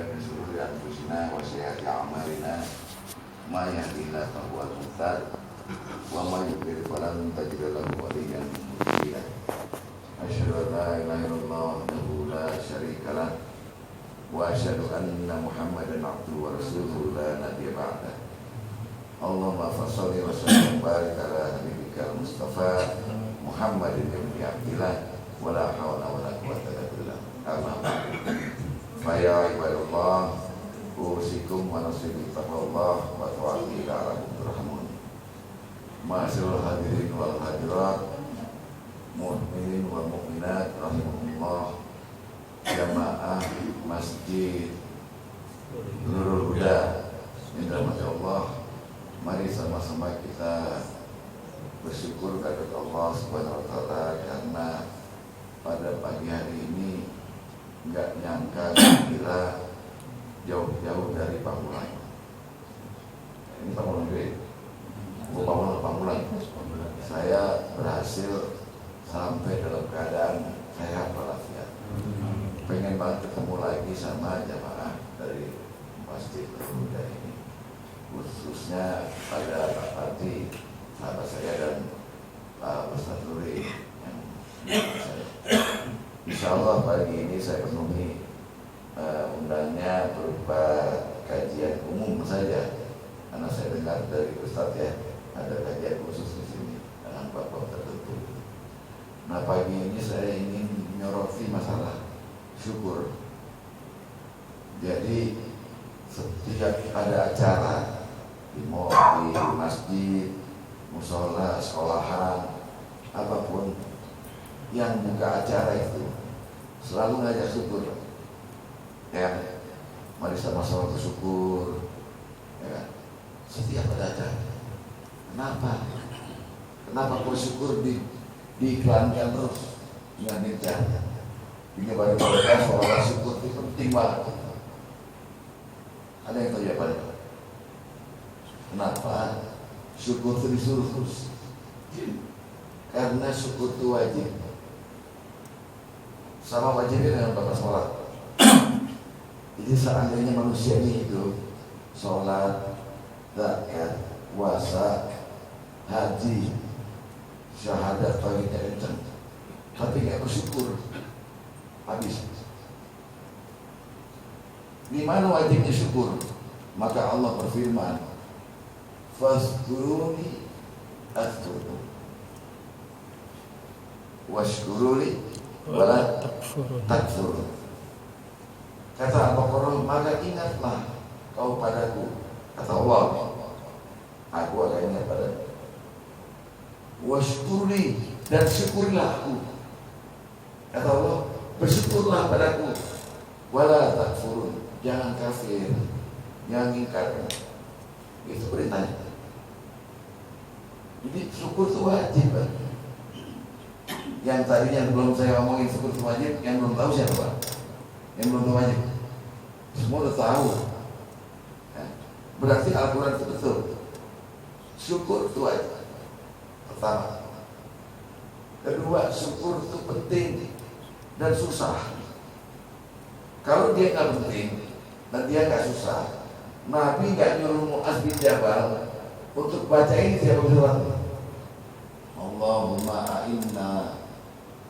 من شرور أنفسنا وسيئات أعمالنا ما يهده الله فهو المهتد وما يضلل فلن تجد له وليا مرشدا أشهد أن لا إله إلا الله وحده لا شريك له وأشهد أن محمدا عبده ورسوله لا نبي بعده اللهم صل وسلم وبارك على حبيبك المصطفى محمد بن عبد الله ولا حول ولا قوة إلا بالله أما بعد فيا عباد الله أوصيكم ونفسي بتقوى الله وطاعته لعلكم ترحمون معاشر الحاضرين والحاضرات mukminin wal mukminat rahimahumullah jamaah masjid Nurul Huda yang dirahmati Allah, mari sama-sama kita bersyukur kepada Allah Subhanahu wa taala karena pada pagi hari ini enggak nyangka kira jauh-jauh dari Pamulang. Ini Pamulang juga. Pamulang. Saya berhasil sampai dalam keadaan sehat walafiat. Pengen banget ketemu lagi sama jamaah dari Masjid Nurul Huda ini, khususnya pada Pak Parti, sahabat saya dan Pak Ustaz Nuri yang saya. Insya Allah pagi ini saya penuhi undangnya berupa kajian umum saja, karena saya dengar dari Ustaz ya ada kajian khusus di sini dengan bab-bab tertentu. Nah pagi ini saya ingin menyoroti masalah syukur. Jadi setiap ada acara di masjid, musola, sekolahan, apapun yang buka acara itu selalu ngajak syukur. Ya, mari sama-sama bersyukur. Ya, setiap ada acara. Kenapa bersyukur diiklankan terus dengan nikah? Ini baru soal syukur itu penting banget. Ada yang tahu jawabannya? Kenapa syukur itu disuruh terus? Karena syukur itu wajib. Sama wajibnya dengan batas sholat. Jadi seandainya manusia ini hidup sholat, zakat, puasa, haji, syahadat pagi kencang, tapi nggak bersyukur, habis. Di mana wajibnya syukur? Maka Allah berfirman, "Fazkuruni azkurkum, washkuruli wala takfurun." Kata Al-Baqarah, maka ingatlah kau padaku, kata Allah, aku akan ingat padamu. Washkurli, dan syukurlah aku, kata Allah, bersyukurlah padaku. Wala takfurun, jangan kafir, jangan ingkar. Itu beritanya. Jadi syukur itu wajib. Yang tadinya belum saya omongin syukur itu wajib, yang belum tahu siapa? Yang belum tahu wajib. Semua udah tahu. Berarti Al-Quran itu betul. Syukur itu wajib. Pertama. Kedua, syukur itu penting dan susah. Kalau dia nggak penting dan dia nggak susah, Nabi nggak nyuruh Mu'adz bin Jabal untuk baca ini tiap surat. Allahumma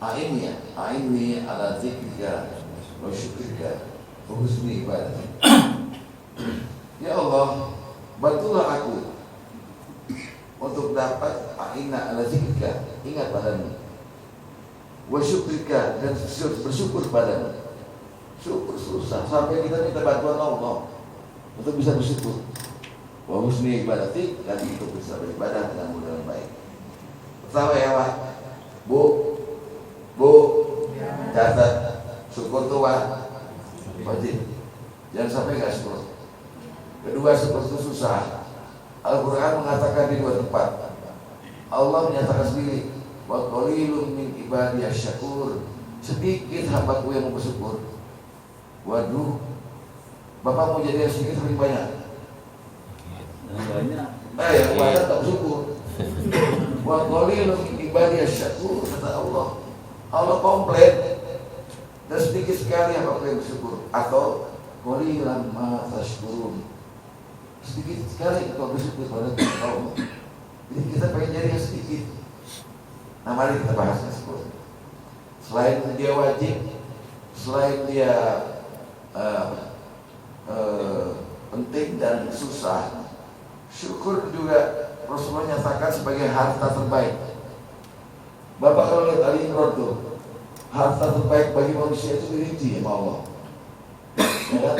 a'inni ala dzikrika wa syukrika wa husni ibadatik. Ya Allah, bantulah aku untuk dapat a'inna ala dzikrika, ingat padamu, wa syukrika, dan bersyukur padamu. Syukur susah, sampai kita minta bantuan Allah untuk bisa bersyukur. Wa husni ibadatik, dan itu bisa beribadah dengan mudah dan baik. Pertama ya Pak, Bu, catat, syukur itu wajib. Jangan sampai nggak syukur. Kedua, syukur itu susah. Al-Quran mengatakan di dua tempat. Allah menyatakan sendiri, wa qalilun min ibadiyasy syakur, sedikit hambaku yang mau bersyukur. Waduh, Bapak mau jadi yang sedikit lebih banyak? Banyak. Yang banyak tak bersyukur. Wa qalilun min ibadiyasy syakur, kata Allah. Allah komplain dan sedikit sekali hambaku yang bersyukur. Atau qalilan ma tashkurun. Sedikit sekali kau bersyukur pada Allah. Jadi kita pengen jadi yang sedikit. Nah, mari kita bahas syukur. Selain dia wajib, selain dia penting dan susah, syukur juga Rasulullah nyatakan sebagai harta terbaik. Bapak kalau lihat Ali Imran tuh, harta terbaik bagi manusia itu dirinci sama Allah. Ya kan?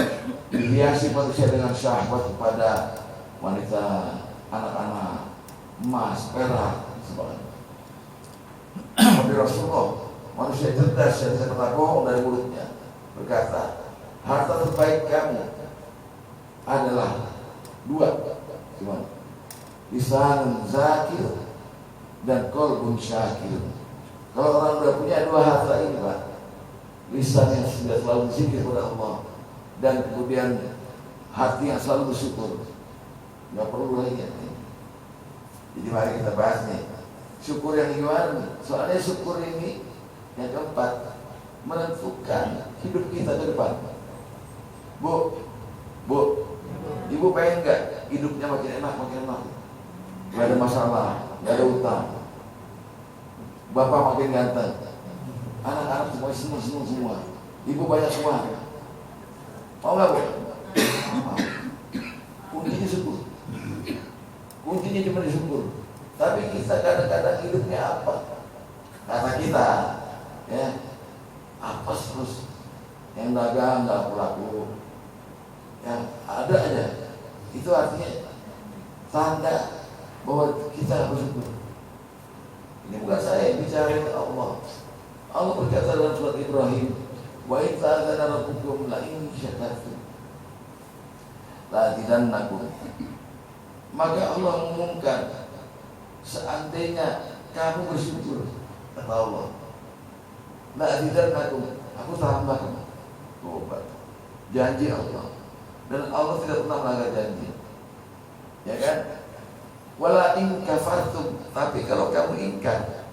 Dihiasi manusia dengan syahwat kepada wanita, anak-anak, emas, perak, sebagainya. Tapi Rasulullah, manusia cerdas yang tidak pernah bohong dari mulutnya, berkata, harta terbaik kamu adalah dua, gimana? Lisan zakir dan qalbun syakir. Kalau orang sudah punya dua harta ini, Pak, lisan yang sudah selalu berzikir kepada Allah dan kemudian hati yang selalu bersyukur, nggak perlu lagi ya. Jadi mari kita bahas nih, syukur yang gimana? Soalnya syukur ini yang keempat menentukan hidup kita ke depan. Bu, ibu pengen nggak hidupnya makin enak, nggak ada masalah, nggak ada utang, bapak makin ganteng, anak-anak semua senang semua, ibu banyak semua. Mau nggak, Bu? Mau. Kuncinya syukur. Kuncinya cuma disyukur. Tapi kita kadang-kadang hidupnya apa? Kata kita, ya, apa terus? Yang dagang nggak laku, yang ada aja. Itu artinya tanda bahwa kita bersyukur. Ini bukan saya yang bicara, Allah. Allah berkata dalam surat Ibrahim, wa idza adzana rabbukum la in syakartum la azidannakum. Maka Allah mengumumkan, seandainya kamu bersyukur, kata Allah, la azidannakum, aku tambah kamu. Tobat. Janji Allah. Dan Allah tidak pernah melanggar janji. Ya kan? Wala in kafartum, tapi kalau kamu ingkar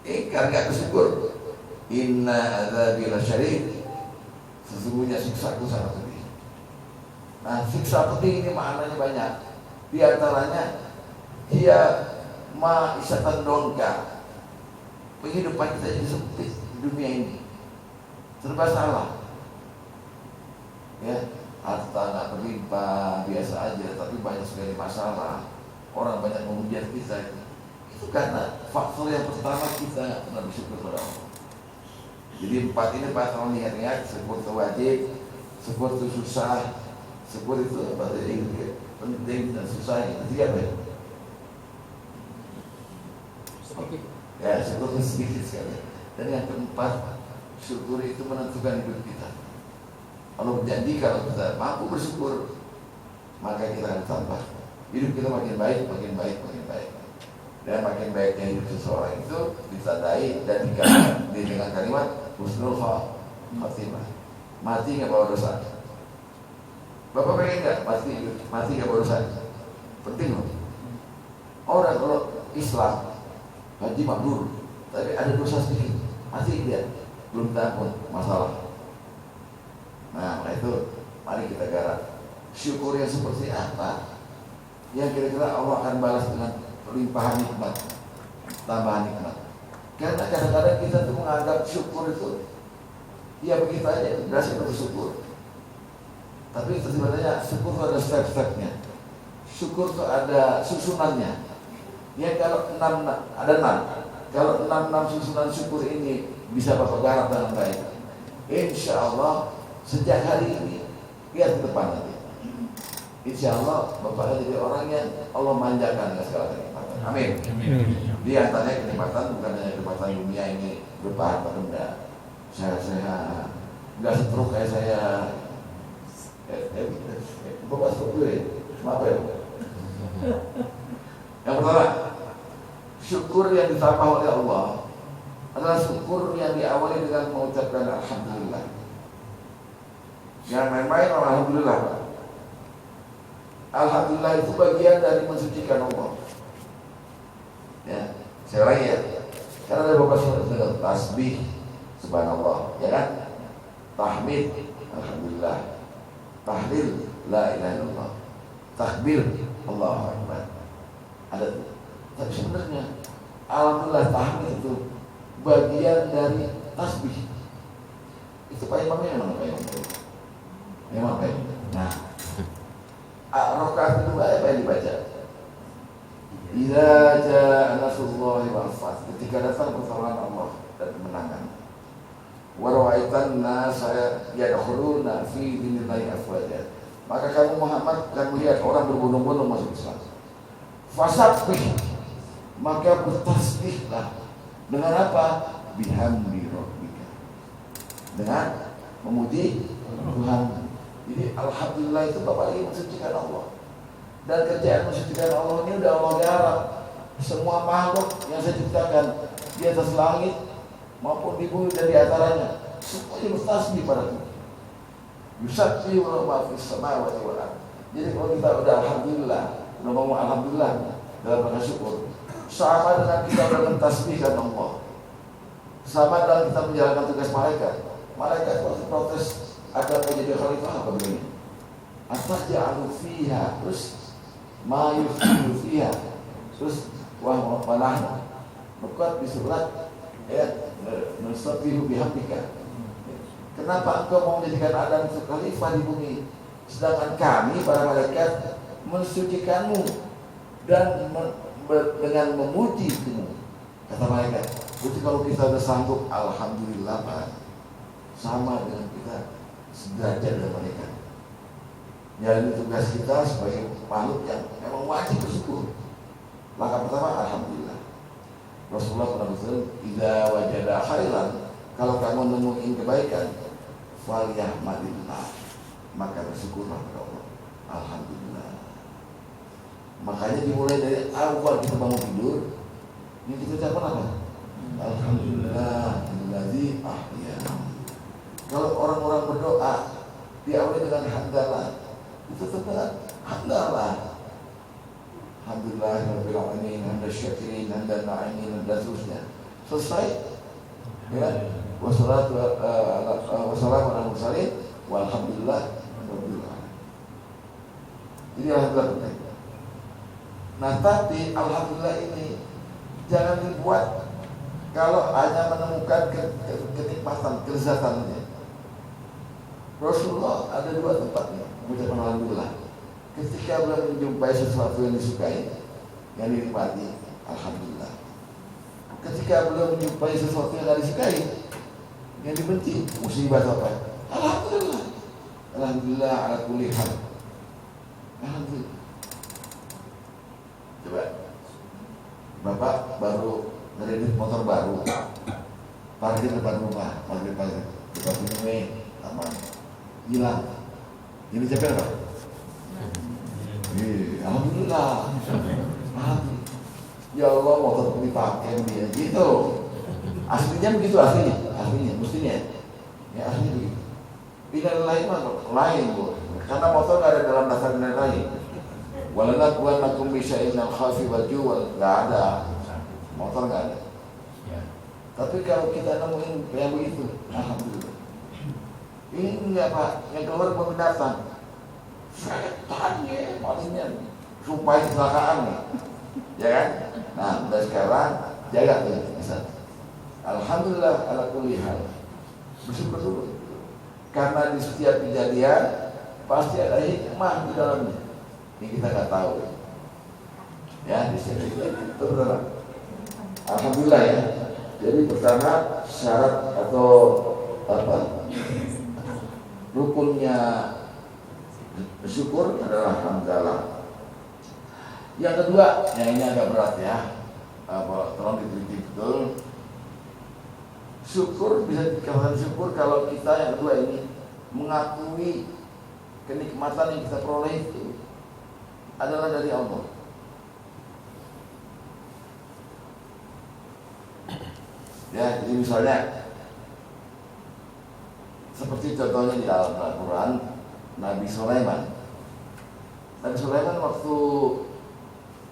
enggak bersyukur, inna adzabi lasyadid, sesungguhnya siksaku sangat pedih. Nah, siksa pedih ini maknanya banyak. Di antaranya dia isatan dongka, kehidupan kita jadi sempit di dunia ini, serba salah. Ya, harta nggak berlimpah, biasa aja, tapi banyak sekali masalah. Orang banyak menghujat kita. Itu karena faktor yang pertama kita nggak pernah bersyukur kepada Allah. Jadi empat ini Pak, tolong lihat-lihat. Syukur itu wajib, syukur itu susah, syukur itu penting dan susah. Itu tiga apa ya? Ya, syukur itu sedikit sekali. Dan yang keempat, syukur itu menentukan hidup kita. Allah berjanji kalau kita mampu bersyukur, maka kita akan tambah. Hidup kita makin baik. Dan makin baiknya hidup seseorang itu ditandai dan dikatakan dengan kalimat husnul khatimah. Mati nggak bawa dosa. Bapak pengen nggak mati nggak bawa dosa? Penting loh. Orang kalau Islam haji mabrur, tapi ada dosa sedikit, mati dia belum tampun masalah. Nah, itu mari kita garap syukur yang seperti apa yang kira-kira Allah akan balas dengan limpahan nikmat, tambahan nikmat. Karena kadang-kadang kita tuh menganggap syukur itu ya begitu aja, berhasil bersyukur. Tapi sebenarnya syukur itu ada step-stepnya. Syukur itu ada susunannya. Ya kalau ada 6. Kalau 6 susunan syukur ini bisa Bapak garap dengan baik, insya Allah sejak hari ini lihat ke depan nanti, insya Allah Bapak akan jadi orang yang Allah manjakan dengan segala kenikmatan. Amin. Di antaranya kenikmatan bukan hanya kenikmatan dunia ini berupa harta benda, sehat-sehat, nggak setruk kayak saya. Bapak stroke dulu ya, apa ya? Yang pertama, syukur yang ditambah oleh Allah adalah syukur yang diawali dengan mengucapkan alhamdulillah. Jangan main-main alhamdulillah, Pak. Alhamdulillah itu bagian dari mensucikan Allah. Ya, saya ulangi ya. Karena ada beberapa surat dengan tasbih, subhanallah, ya kan? Tahmid, alhamdulillah. tahlil la ilaha illallah, takbir Allahu akbar. Ada tuh. Tapi sebenarnya alhamdulillah tahmid itu bagian dari tasbih. Itu Pak Imamnya memang Pak Imam. Memang Pak Imam. Nah, rakaat kedua apa yang dibaca? Idza jaa nasrullahi wal fath, ketika datang pertolongan Allah dan kemenangan. Wa ra'aitan nasa yadkhuluna fi dinillahi afwaja. Maka kamu Muhammad akan melihat orang berbondong-bondong masuk Islam. Fasabbih, maka bertasbihlah. Dengan apa? Bihamdi rabbika, dengan memuji Tuhan. Jadi alhamdulillah itu Bapak lagi mensucikan Allah. Dan kerjaan mensucikan Allah ini udah Allah garap. Semua makhluk yang saya ciptakan di atas langit maupun di bumi dan di antaranya, semuanya bertasbih pada Tuhan. Yusabbihu ma fis samawati wal ardh. Jadi kalau kita udah alhamdulillah, udah ngomong alhamdulillah dalam rangka syukur, sama dengan kita udah mentasbihkan Allah. Sama dengan kita menjalankan tugas malaikat. Malaikat waktu protes agar menjadi khalifah apa begini? Ataj'alu fiha, terus ma yufsidu fiha, terus wa nahnu bukan di surat ya nusabbihu bihamdika. Kenapa engkau mau menjadikan Adam khalifah di bumi, sedangkan kami para malaikat mensucikanmu dan dengan memuji-Mu? Kata malaikat, berarti kalau kita sudah sanggup, alhamdulillah Pak, sama dengan kita sederajat dengan malaikat. Jadi tugas kita sebagai makhluk yang memang wajib bersyukur. Langkah pertama, alhamdulillah. Rasulullah pernah berkata, idza wajada khairan, kalau kamu nemuin kebaikan, falyahmadillah, maka bersyukurlah kepada Allah. Alhamdulillah. Makanya dimulai dari awal kita bangun tidur, ini kita ucapkan apa? Alhamdulillah, allazi ahyana. Kalau orang-orang berdoa diawali dengan hamdalah, itu tetap hamdalah. Alhamdulillah rabbil alamin, hamdan syakirin, hamdan na'imin, dan seterusnya. Selesai. Ya. Wassalamu ala mursalin walhamdulillah rabbil alamin. Jadi alhamdulillah penting. Nah, tapi alhamdulillah ini jangan dibuat kalau hanya menemukan kenikmatan, kelezatannya. Rasulullah ada dua tempatnya mengucapkan alhamdulillah. Ketika beliau menjumpai sesuatu yang disukai, yang dinikmati, alhamdulillah. Ketika beliau menjumpai sesuatu yang tidak disukai, yang dibenci, musibah apa? Alhamdulillah. Alhamdulillah ala kulli hal. Alhamdulillah. Coba, Bapak baru ngeredit motor baru, parkir depan rumah, parkir depan rumah, aman, hilang. Ini siapa Pak? Alhamdulillah. Alhamdulillah. Ya Allah, motor dipakai dia gitu. Aslinya begitu, aslinya mestinya. Ya aslinya begitu. Tidak lain lain Bu. Karena motor nggak ada dalam daftar nilai lain. Walanaqwannakum bisya'in al-khafi wal ju'al, nggak ada. Motor nggak ada. Tapi kalau kita nemuin yang begitu, alhamdulillah. Ini enggak Pak, yang keluar peminatan. Setan ya, malingnya supaya kecelakaan nih, ya kan? Nah, dari sekarang jaga tuh, misal. Alhamdulillah ala kulli hal. Bersyukur dulu, karena di setiap kejadian pasti ada hikmah di dalamnya. Ini kita nggak tahu, ya di sini itu benar. Alhamdulillah ya. Jadi pertama syarat atau apa? Rukunnya bersyukur adalah hamdalah. Yang kedua, yang ini agak berat ya, tolong diteliti betul. Syukur bisa dikatakan syukur kalau kita yang kedua ini mengakui kenikmatan yang kita peroleh itu adalah dari Allah. Ya, jadi misalnya seperti contohnya di dalam Al-Quran, Nabi Sulaiman. Nabi Sulaiman waktu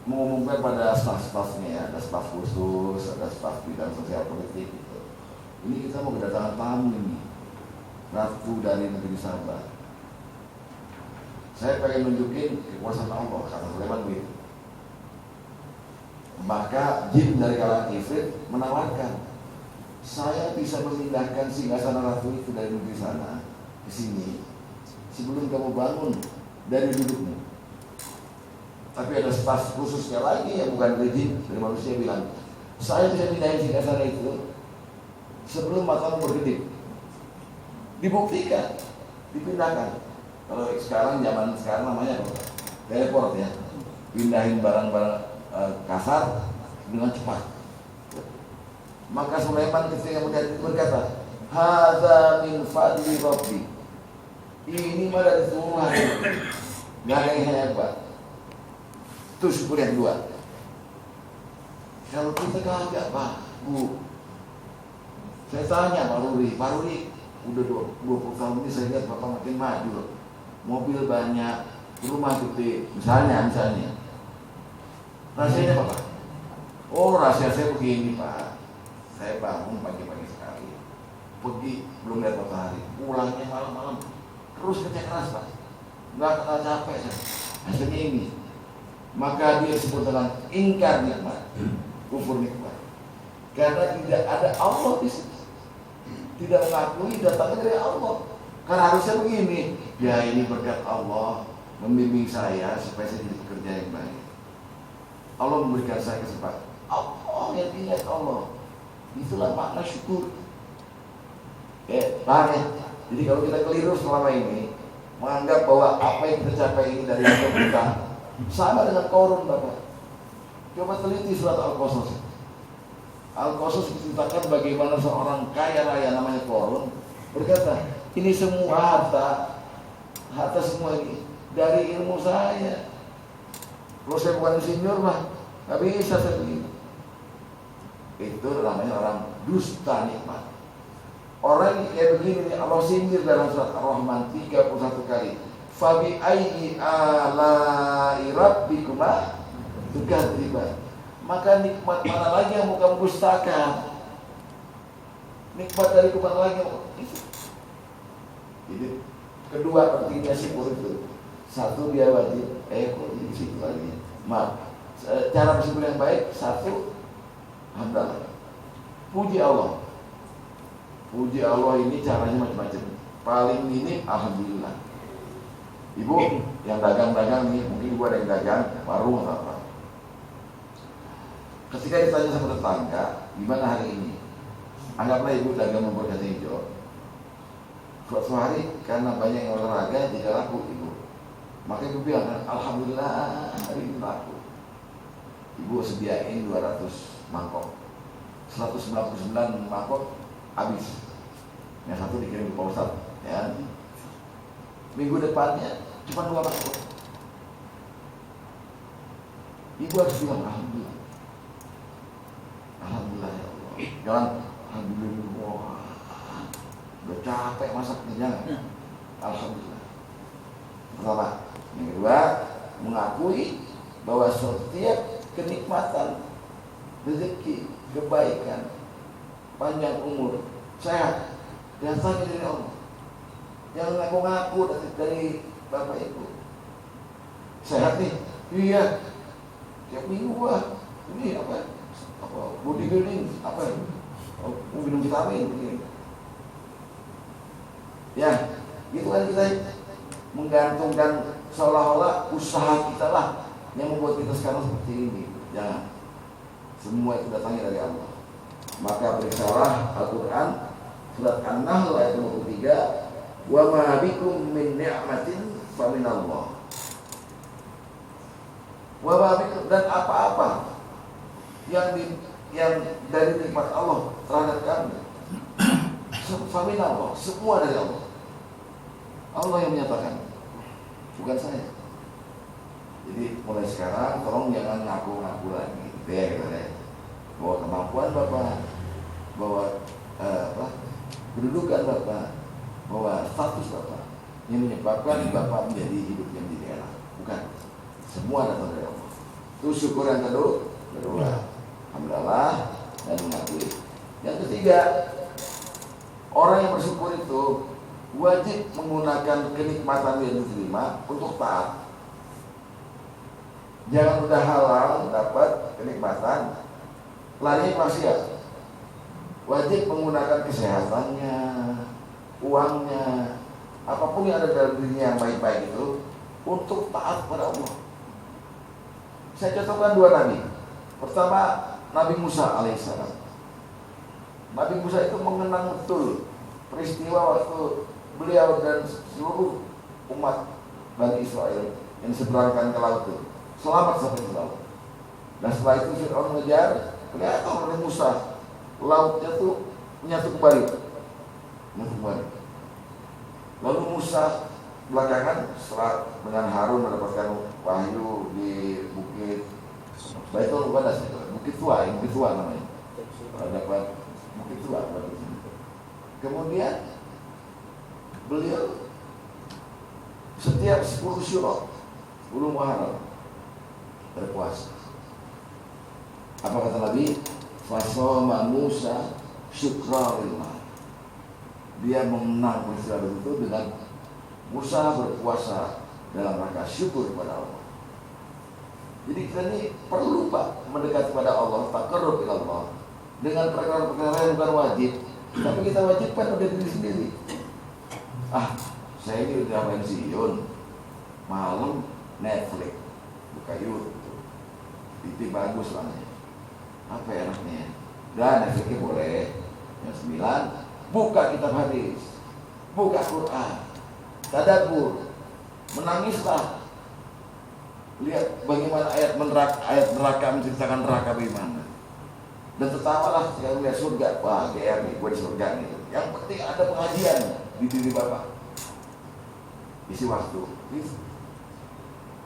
mengumumkan pada staf-stafnya, ada staf khusus, ada staf bidang sosial politik gitu. Ini kita mau kedatangan tamu ini, ratu dari negeri Sabah. Saya pengen nunjukin kekuasaan Allah, kata Sulaiman begitu. Maka jin dari kalangan Ifrit menawarkan, saya bisa memindahkan singgasana ratu itu dari negeri sana ke sini sebelum kamu bangun dari dudukmu. Tapi ada staf khususnya lagi yang bukan dari jin, dari manusia bilang, saya bisa pindahin singgasana itu sebelum matamu berkedip. Dibuktikan, dipindahkan. Kalau sekarang, zaman sekarang namanya apa? Teleport ya, pindahin barang-barang kasar dengan cepat. Maka Sulaiman ketika melihat itu berkata, hadza min fadli rabbi. Ini mah dari Tuhan, gak ada yang hebat. Itu syukur yang kedua. Kalau kita kagak, Pak, Bu, saya tanya Pak Ruri, udah 20 tahun ini saya lihat Bapak makin maju. Mobil banyak, rumah gede, misalnya. Rahasianya apa, Pak? Oh, rahasia saya begini, Pak. Saya bangun pagi-pagi sekali, pergi belum lihat matahari, pulangnya malam-malam, terus kerja keras, Pak. Nggak kenal capek saya. Hasilnya ini. Maka dia sebut dengan ingkar nikmat, kufur nikmat. Karena tidak ada Allah di situ. Tidak mengakui datangnya dari Allah. Karena harusnya begini, ya ini berkat Allah membimbing saya supaya saya jadi pekerja yang baik. Allah memberikan saya kesempatan. Allah yang ingat Allah. Itulah makna syukur. Paham ya? Jadi kalau kita keliru selama ini menganggap bahwa apa yang kita capai ini dari Allah kita sama dengan korun, Bapak. Coba teliti surat Al-Qasas. Al-Qasas menceritakan bagaimana seorang kaya raya namanya Korun berkata, ini semua harta semua ini dari ilmu saya. Kalau saya bukan insinyur mah nggak bisa saya begini. Itu namanya orang dusta nikmat. Orang kayak begini nih, Allah sindir dalam surat Ar-Rahman 31 kali. Fabi ayyi ala'i rabbikuma tukadziban. Maka nikmat mana lagi yang mau kamu dustakan? Nikmat dari mana lagi yang Jadi kedua pentingnya syukur itu. Satu, dia wajib di situ lagi. Maaf. Cara bersyukur yang baik, satu, hamdalah. Puji Allah. Puji Allah ini caranya macam-macam. Paling minim, alhamdulillah. Ibu yang dagang-dagang nih, mungkin ibu ada yang dagang warung atau apa. Ketika ditanya sama tetangga, gimana hari ini? Anggaplah ibu dagang bubur kacang hijau. Suatu hari karena banyak yang olahraga tidak laku ibu. Maka ibu bilang, alhamdulillah hari ini laku. Ibu sediain 200 mangkok. 199 mangkok habis. Yang satu dikirim ke Pak Ustadz, ya. Minggu depannya cuma 2 mangkok. Ibu harus bilang alhamdulillah. Alhamdulillah ya Allah. Jangan alhamdulillah. Udah capek masaknya, jangan. Alhamdulillah. Pertama. Yang kedua, mengakui bahwa setiap kenikmatan, rezeki, kebaikan, panjang umur, sehat, datangnya dari Allah. Jangan ngaku-ngaku dari Bapak Ibu. Sehat nih? Iya. Tiap minggu ini apa bodybuilding, minum vitamin begini. Ya, gitu kan kita menggantungkan seolah-olah usaha kita lah yang membuat kita sekarang seperti ini. Jangan. Semua itu datangnya dari Allah. Maka periksalah Al-Quran surat An-Nahl ayat 23, wa ma bikum min ni'matin fa minallah. Wa ma bikum, dan apa-apa yang dari nikmat Allah terhadap kami, fa minallah, semua dari Allah. Allah yang menyatakan, bukan saya. Jadi mulai sekarang tolong jangan ngaku-ngaku lagi, bahwa kemampuan Bapak, bahwa kedudukan Bapak, bahwa status Bapak yang menyebabkan Bapak menjadi hidupnya menjadi enak. Bukan. Semua datang dari Allah. Itu syukur yang kedua. Alhamdulillah dan mengakui. Yang ketiga, orang yang bersyukur itu wajib menggunakan kenikmatan yang diterima untuk taat. Jangan udah halal dapat kenikmatan lari maksiat. Wajib menggunakan kesehatannya, uangnya, apapun yang ada dalam dirinya yang baik-baik itu untuk taat kepada Allah. Saya contohkan dua nabi. Pertama, Nabi Musa alaihissalam. Nabi Musa itu mengenang betul peristiwa waktu beliau dan seluruh umat Bani Israel yang diseberangkan ke laut itu selamat sampai ke laut. Dan setelah itu Fir'aun mengejar, kelihatan oleh Musa lautnya tuh menyatu kembali. Lalu Musa belakangan setelah dengan Harun mendapatkan wahyu di bukit Baitul Muqaddas, bukit tua namanya. Dapat bukit tua. Kemudian beliau setiap 10 syuro, 10 Muharram berpuasa. Apa kata Nabi? Fasoma Musa syukralillah. Dia mengenang peristiwa itu dengan Musa berpuasa dalam rangka syukur kepada Allah. Jadi kita ini perlu Pak mendekat kepada Allah, taqarrub ila Allah dengan perkara-perkara yang bukan wajib, tapi kita wajibkan pada diri sendiri. Saya ini udah pensiun, malam Netflix, buka YouTube, itu bagus lah. Apa enaknya? Dan Netflixnya boleh. Yang 9, buka kitab hadis, buka Quran, tadabbur, menangislah, lihat bagaimana ayat neraka menceritakan neraka bagaimana, dan tertawalah ketika melihat surga. Wah, GR nih, gue di surga nih. Yang penting ada pengajian di diri Bapak. Isi waktu,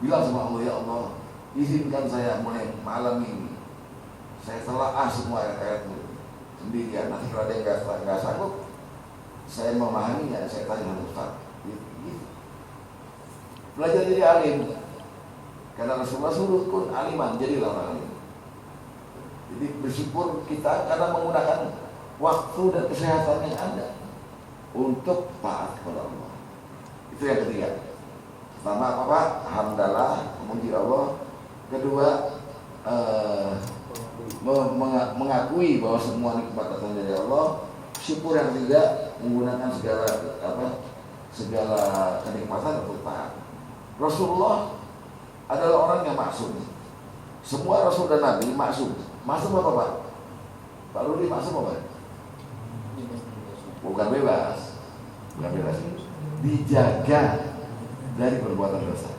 bilang sama Allah, ya Allah, izinkan saya mulai malam ini saya telaah semua ayat-ayat sendirian. Nanti kalau ada yang nggak sanggup, saya memahaminya, saya tanya sama Ustaz. Belajar jadi alim, karena Rasulullah suruh kun aliman, jadilah orang alim. Jadi bersyukur kita karena menggunakan waktu dan kesehatan yang ada untuk taat kepada Allah. Itu yang ketiga. Pertama apa? Alhamdulillah, memuji Allah. Kedua, mengakui bahwa semua nikmat datang dari Allah. Syukur yang ketiga, menggunakan segala kenikmatan untuk taat. Rasulullah adalah orang yang maksum. Semua Rasul dan Nabi maksum. Maksum apa Pak? Pak Rudi maksum apa? Bukan bebas. Bukan bebas. Dijaga dari perbuatan dosa.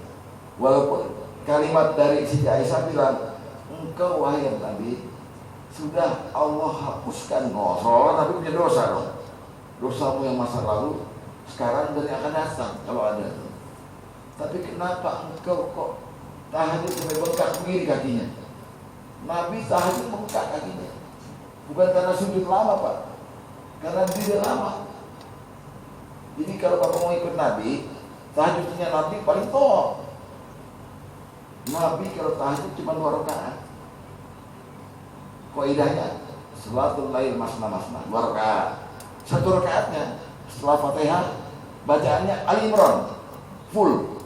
Walaupun kalimat dari Siti Aisyah bilang, engkau wahai Nabi sudah Allah hapuskan soalnya Nabi punya dosa dong. Dosamu yang masa lalu sekarang dan yang akan datang kalau ada. Tapi kenapa engkau kok tahajud sampai bengkak begini kakinya? Nabi tahajud bengkak kakinya bukan karena sujud lama Pak, karena dia lama. Jadi kalau Bapak mau ikut Nabi, tahajudnya Nabi paling top. Nabi kalau tahajud cuma 2 rakaat. Qaidahnya salatul lail masna-masna, 2 rakaat. 1 rakaatnya setelah Fatihah bacaannya Ali Imran full,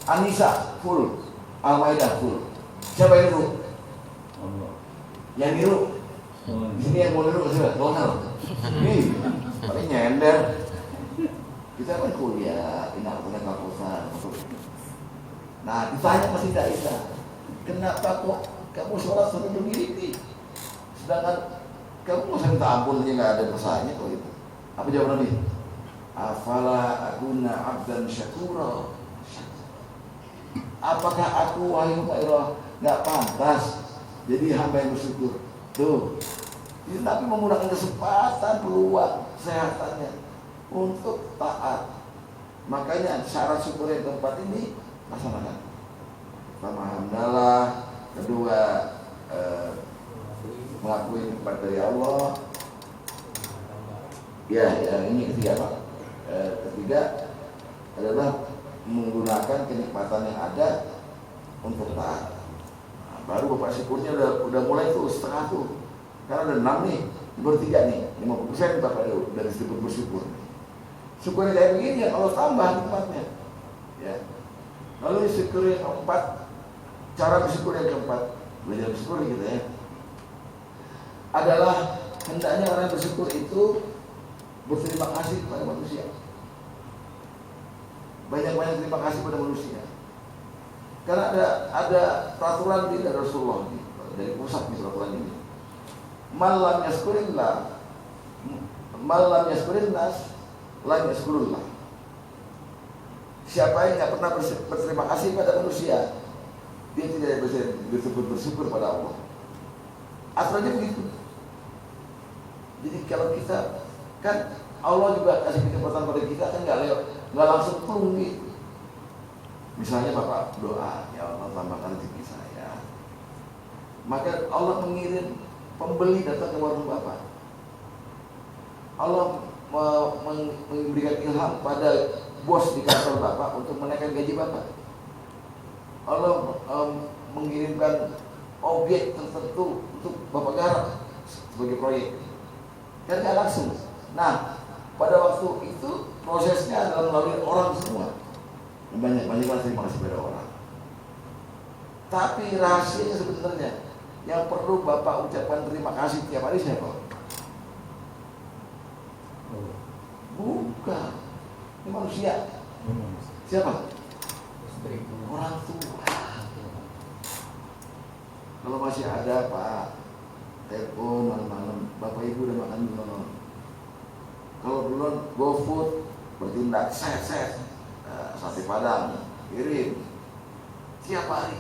An-Nisa full, Al-Maidah full. Siapa yang niru? Allah. Yang niru? Di sini yang mau niru siapa? Donald. Nih, paling nyender. Kita kan kuliah, tidak punya kapusan. Nah, ditanya masih tidak bisa. Kenapa kok kamu sholat sampai begini? Sedangkan kamu masa minta ampun aja nggak ada pesannya kok itu. Apa jawab Nabi? Afala akuna abdan syakura. Apakah aku wahai Allah nggak pantas jadi hamba yang bersyukur? Tuh, ini Nabi menggunakan kesempatan, peluang, kesehatannya untuk taat. Makanya syarat syukur yang keempat ini laksanakan. Pertama, alhamdulillah. Kedua, mengakui nikmat dari Allah. Ya, ini ketiga Pak. Ketiga adalah menggunakan kenikmatan yang ada untuk taat. Nah, baru Bapak syukurnya udah mulai tuh setengah tuh. Karena ada 6 nih, baru 3 nih, 50% Bapak dari disebut bersyukur. Syukur kayak begini ya Allah tambah nikmatnya. Ya. Lalu syukur yang keempat, cara bersyukur yang keempat, belajar bersyukur gitu ya, adalah hendaknya orang bersyukur itu berterima kasih kepada manusia. Banyak-banyak terima kasih pada manusia. Karena ada peraturan dari Rasulullah dari pusat di peraturan ini. Malam yaskurillah, malam yaskurin nas, lam yaskurullah. Siapa yang tidak pernah berterima kasih pada manusia, dia tidak bersyukur pada Allah. Aturannya begitu. Jadi kalau kita kan Allah juga kasih kesempatan pada kita kan nggak langsung plung gitu. Misalnya Bapak doa, ya Allah tambahkan rezeki saya. Maka Allah mengirim pembeli datang ke warung Bapak. Allah memberikan ilham pada bos di kantor Bapak untuk menaikkan gaji Bapak. Allah mengirimkan objek tertentu untuk Bapak garap sebagai proyek. Kan nggak langsung. Nah, pada waktu itu prosesnya adalah melalui orang semua. Banyak terima kasih pada orang. Tapi rahasianya sebenarnya yang perlu Bapak ucapkan terima kasih tiap hari siapa? Bukan. Ini manusia. Siapa? Orang tua. Kalau masih ada Pak, telepon malam-malam, Bapak Ibu udah makan belum? Kalau belum, GoFood bertindak, set sate Padang kirim tiap hari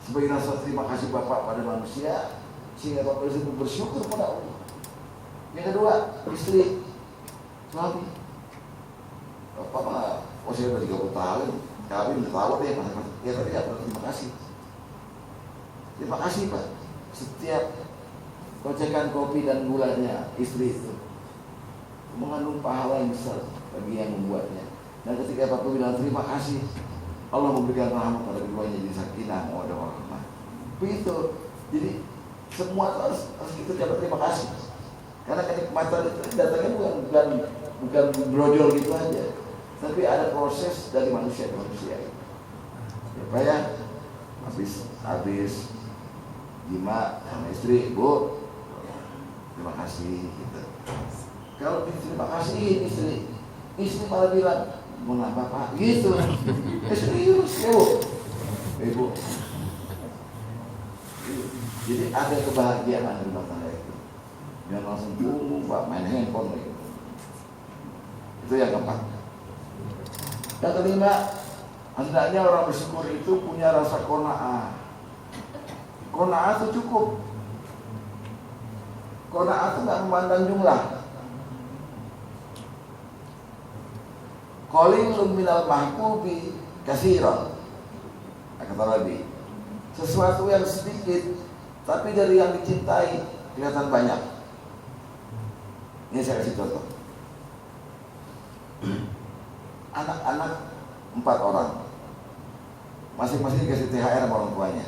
sebagai rasa terima kasih Bapak pada manusia, sehingga Bapak bisa bersyukur pada Allah. Yang kedua, istri, suami. Bapak mah, saya udah 30 tahun, kawin tahu deh, ya tapi ya terima kasih. Terima kasih Pak. Setiap kocekan kopi dan gulanya istri itu mengandung pahala yang besar bagi yang membuatnya. Dan ketika Bapak bilang terima kasih, Allah memberikan rahmat pada keduanya, jadi sakinah, mawaddah warahmah. Begitu. Jadi semua harus kita dapat terima kasih. Karena kenikmatan itu datangnya bukan brojol gitu aja, tapi ada proses dari manusia ke manusia. Ya Pak ya, habis jima sama istri, Bu, terima kasih gitu. Kalau terima kasih istri malah bilang mau nambah Pak gitu. Serius ya Bu, Ibu. Jadi ada kebahagiaan di rumah tangga itu. Jangan langsung Pak main handphone gitu. Itu yang keempat. Yang kelima, hendaknya orang bersyukur itu punya rasa qanaah. Qanaah itu cukup. Qanaah itu nggak memandang jumlah. Qalilun minal mahbubi katsiran. Kata Nabi, sesuatu yang sedikit tapi dari yang dicintai kelihatan banyak. Ini saya kasih contoh. Anak-anak 4 orang, masing-masing dikasih THR sama orang tuanya.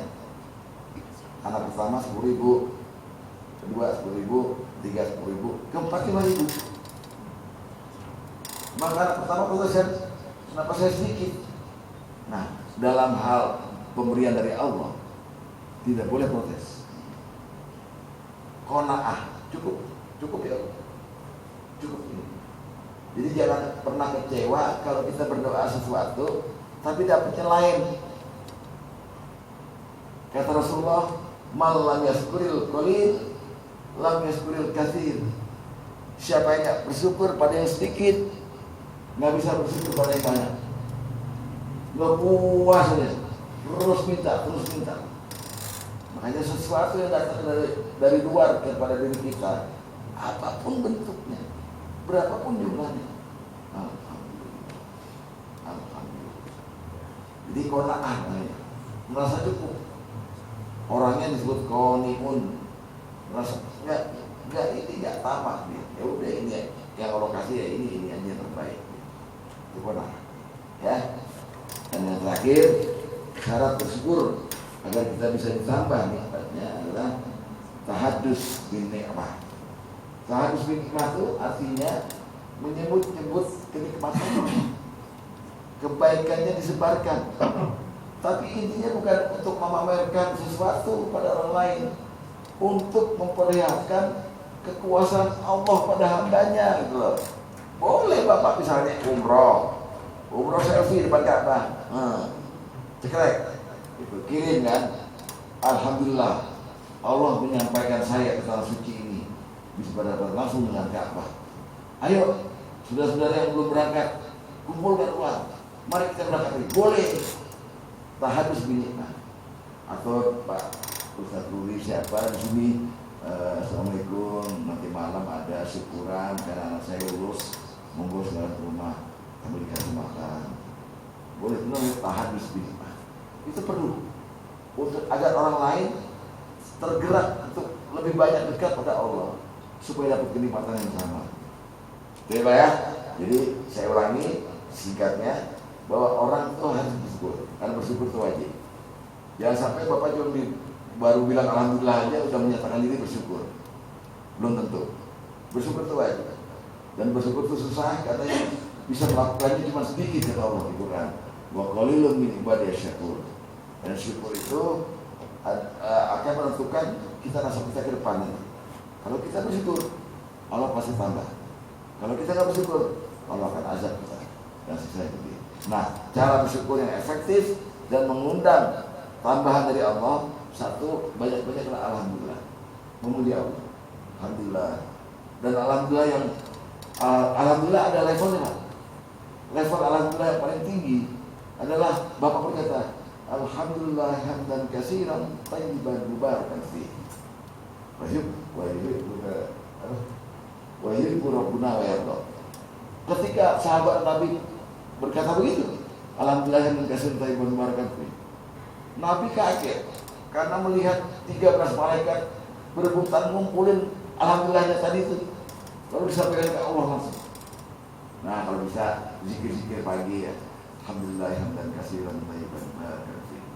Anak pertama 10.000, kedua 10.000, ketiga 10.000, keempat 5.000. Maka anak pertama kenapa saya sedikit? Nah, dalam hal pemberian dari Allah tidak boleh protes. Qanaah, cukup ya, cukup ini. Jadi jangan pernah kecewa kalau kita berdoa sesuatu tapi dapatnya lain. Kata Rasulullah, "Mal lam yaskuril qalil, lam yaskuril katsir." Siapa yang tidak bersyukur pada yang sedikit, nggak bisa bersyukur pada yang banyak. Nggak puas aja, terus minta. Makanya sesuatu yang datang dari luar kepada diri kita, apapun bentuknya, berapapun jumlahnya, alhamdulillah. Jadi qanaah namanya, merasa cukup. Orangnya disebut qaniun, merasa nggak tamak dia. Ya udah ini yang Allah kasih ya ini aja yang terbaik. Itu qanaah. Ya. Dan yang terakhir, syarat bersyukur agar kita bisa ditambah nikmatnya adalah tahaddus bin nikmah. Tahaddus bin nikmah itu artinya menyebut-nyebut kenikmatannya, kebaikannya disebarkan. Tapi intinya bukan untuk memamerkan sesuatu pada orang lain, untuk memperlihatkan kekuasaan Allah pada hambanya gitu loh. Boleh Bapak misalnya umroh selfie depan Ka'bah, cekrek, itu kirim kan. Alhamdulillah Allah menyampaikan saya ke tanah suci ini bisa berhadapan langsung dengan Ka'bah. Ayo saudara-saudara yang belum berangkat, kumpulkan uang, mari kita berangkat lagi. Boleh. Tahadus binikmah. Atau Pak Ustaz Ruli siapa di sini, Assalamualaikum, nanti malam ada syukuran karena anak saya lulus, monggo segala rumah kami dikasih makan. Boleh, itu namanya tahadus binikmah. Itu perlu untuk agar orang lain tergerak untuk lebih banyak dekat pada Allah supaya dapat kenikmatan yang sama. Oke Pak ya. Jadi saya ulangi singkatnya bahwa orang itu harus bersyukur, karena bersyukur itu wajib. Jangan sampai Bapak cuma baru bilang alhamdulillah aja udah menyatakan diri bersyukur. Belum tentu. Bersyukur itu wajib. Dan bersyukur itu susah karena yang bisa melakukannya cuma sedikit kata Allah di Quran. Wa qalilun min ibadiyasy syakur. Dan syukur itu akan menentukan kita nasib kita ke depan nanti. Kalau kita bersyukur, Allah pasti tambah. Kalau kita nggak bersyukur, Allah akan azab kita dan siksa itu. Nah, cara bersyukur yang efektif dan mengundang tambahan dari Allah, satu, banyak-banyaklah alhamdulillah, memuji Allah, alhamdulillah. Dan alhamdulillah yang alhamdulillah ada levelnya Pak. Level alhamdulillah yang paling tinggi adalah Bapak berkata, alhamdulillah hamdan katsiran thayyiban mubarakan fihi. Wahyu Rabbuna wa yarda. Ketika sahabat Nabi berkata begitu, alhamdulillah hamdan katsiran thayyiban mubarakan fihi, Nabi kaget karena melihat 13 malaikat berebutan ngumpulin alhamdulillahnya tadi itu, lalu disampaikan ke Allah langsung. Nah, kalau bisa zikir-zikir pagi ya, alhamdulillah hamdan katsiran thayyiban mubarakan fihi,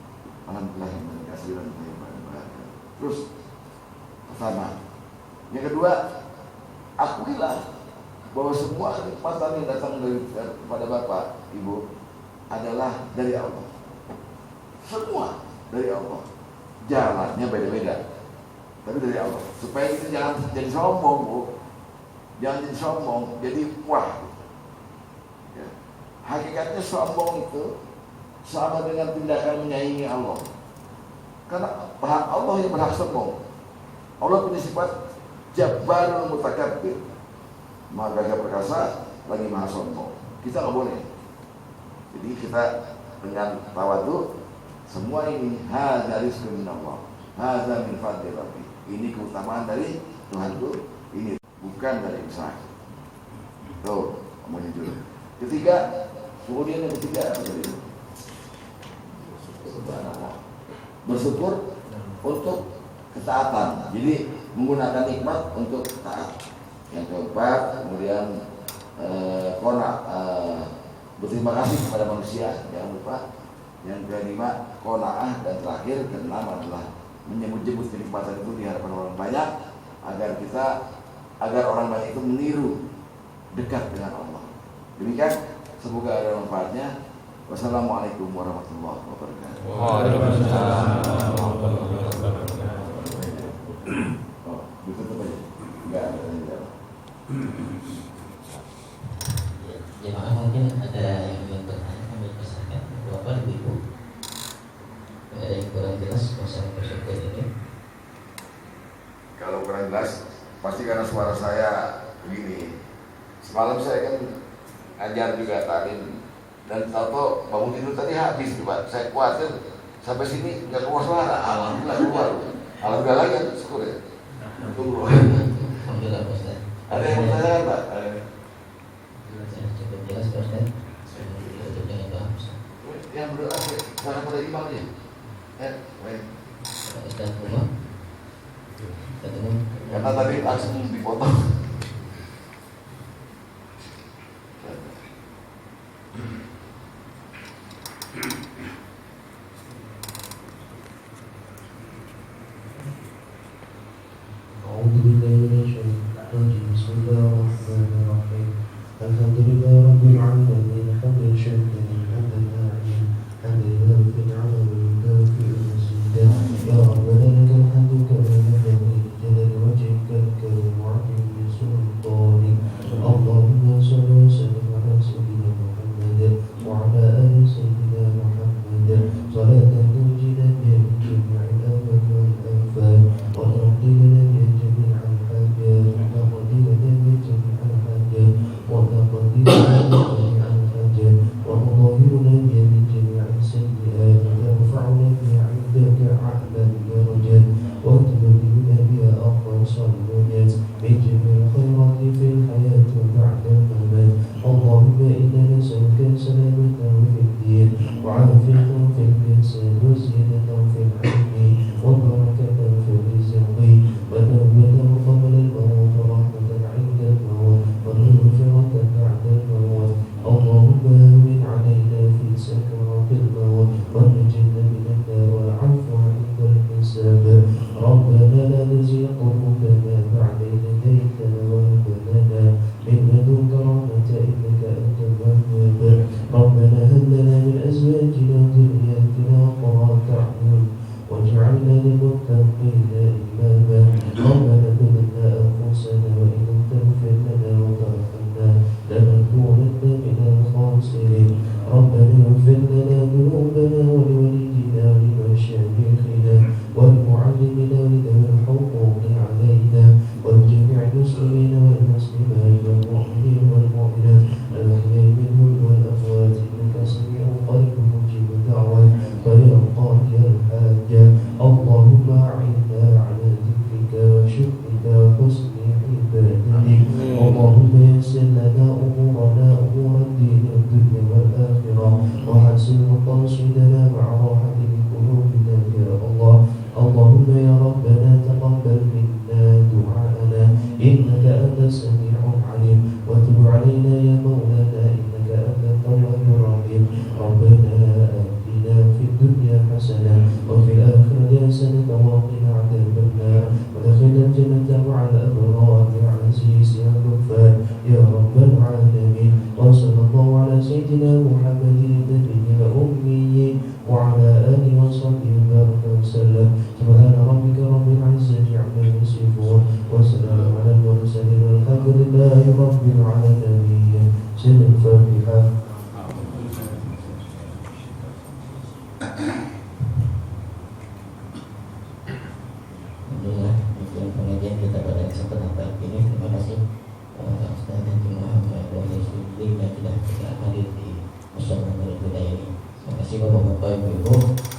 alhamdulillah hamdan katsiran thayyiban mubarakan. Terus pertama, yang kedua, akuilah bahwa semua kenikmatan yang datang dari kepada Bapak, Ibu adalah dari Allah. Semua dari Allah. Jalannya beda-beda, tapi dari Allah. Supaya kita jangan jadi sombong, Bu. Jangan jadi sombong, jadi wah. Ya. Hakikatnya sombong itu sama dengan tindakan menyaingi Allah. Karena Allah yang berhak sombong. Allah punya sifat Jabbarul Mutakabbir, Maha Gagah Perkasa, lagi Maha Sombong. Kita nggak boleh. Jadi kita dengan tawadhu, semua ini hadza rizqun min Allah, hadza min fadli Rabbi. Ini keutamaan dari Tuhanku, ini bukan dari usaha. Tuh, mau jujur. Ketiga, kemudian yang ketiga apa tadi? Bersyukur untuk ketaatan. Jadi menggunakan nikmat untuk taat. Yang keempat, kemudian berterima kasih kepada manusia, jangan lupa. Yang kelima, qanaah, dan terakhir keenam adalah menyebut-nyebut kenikmatan itu di hadapan orang banyak agar orang banyak itu meniru dekat dengan Allah. Demikian, semoga ada manfaatnya. Wassalamualaikum warahmatullahi wabarakatuh. Waalaikumsalam warahmatullahi wabarakatuh. Oh, ditutup aja. Enggak ada yang jawab. Jemaah mungkin ada yang ingin bertanya, kami persilakan Bapak dan Ibu. Ada yang kurang jelas masalah bersyukur ini? Kalau kurang jelas, pasti karena suara saya begini. Semalam saya kan ajar juga taklim, dan tahu bangun tidur tadi habis coba. Saya khawatir sampai sini nggak keluar suara. Alhamdulillah keluar. Alhamdulillah lagi kan, syukur ya. Tunggu. Alhamdulillah Pak Ustaz. Ada yang mau tanya Pak? Cukup jelas Pak Ustaz. Cukup dengan paham Ustaz. Yang berdoa sana pada imam aja. Baik. Pak Ustaz Umar. Ketemu. Karena tadi langsung dipotong. أعوذ بالله من الشيطان الرجيم. بسم الله الرحمن الرحيم. وعافية في الجسد وزيادة في العلم وبركة في الرزق وتوبة قبل الموت ورحمة عند الموت ومغفرة بعد الموت اللهم هون علينا في سكرات الموت ونجنا من النار والعفو عند الحساب ربنا لا تزغ قلوبنا بعد إذ هديتنا وهب لنا من لدنك رحمة إنك أنت الوهاب ربنا هب لنا من أزواجنا وذرياتنا قرة أعين واجعلنا للمتقين إماما ربنا ظلمنا أنفسنا وإن لم تغفر لنا وترحمنا لنكونن من الخاسرين ربنا اغفر لنا ذنوبنا ولوالدينا ولمشايخنا والمعلمين ولذوي الحقوق علينا ولجميع المسلمين والمسلمات والمؤمنين والمؤمنات الأحياء منهم والأموات إنك سميع قريب مجيب الدعوات فيا قاضي الحاجة اللهم أعنا على ذكرك وشكرك وحسن عبادتك اللهم يسر لنا أمورنا أمور الدين والدنيا والآخرة وحسن مقاصدنا مع راحة قلوبنا يا الله اللهم يا ربنا تقبل منا دعاءنا إنك أنت السميع العليم وتب علينا يا مولانا إنك أنت التواب الرحيم ربنا آتنا في الدنيا حسنة وفي الآخرة حسنة وقنا عذاب النار ودخلنا الجنة مع الأبرار يا عزيز يا غفار يا رب العالمين وصلى الله على سيدنا محمد النبي الأمي وعلى آله وصحبه وبارك وسلم سبحان ربك رب العزة عما يصفون وسلام على المرسلين والحمد لله رب العالمين سر الفاتحة. Alhamdulillah, demikian pengajian kita pada kesempatan pagi ini. Terima kasih Ustaz Haji Muhammad Wahid Sudri yang sudah hadir di musyawara ini. Terima kasih Bapak-bapak, Ibu-ibu.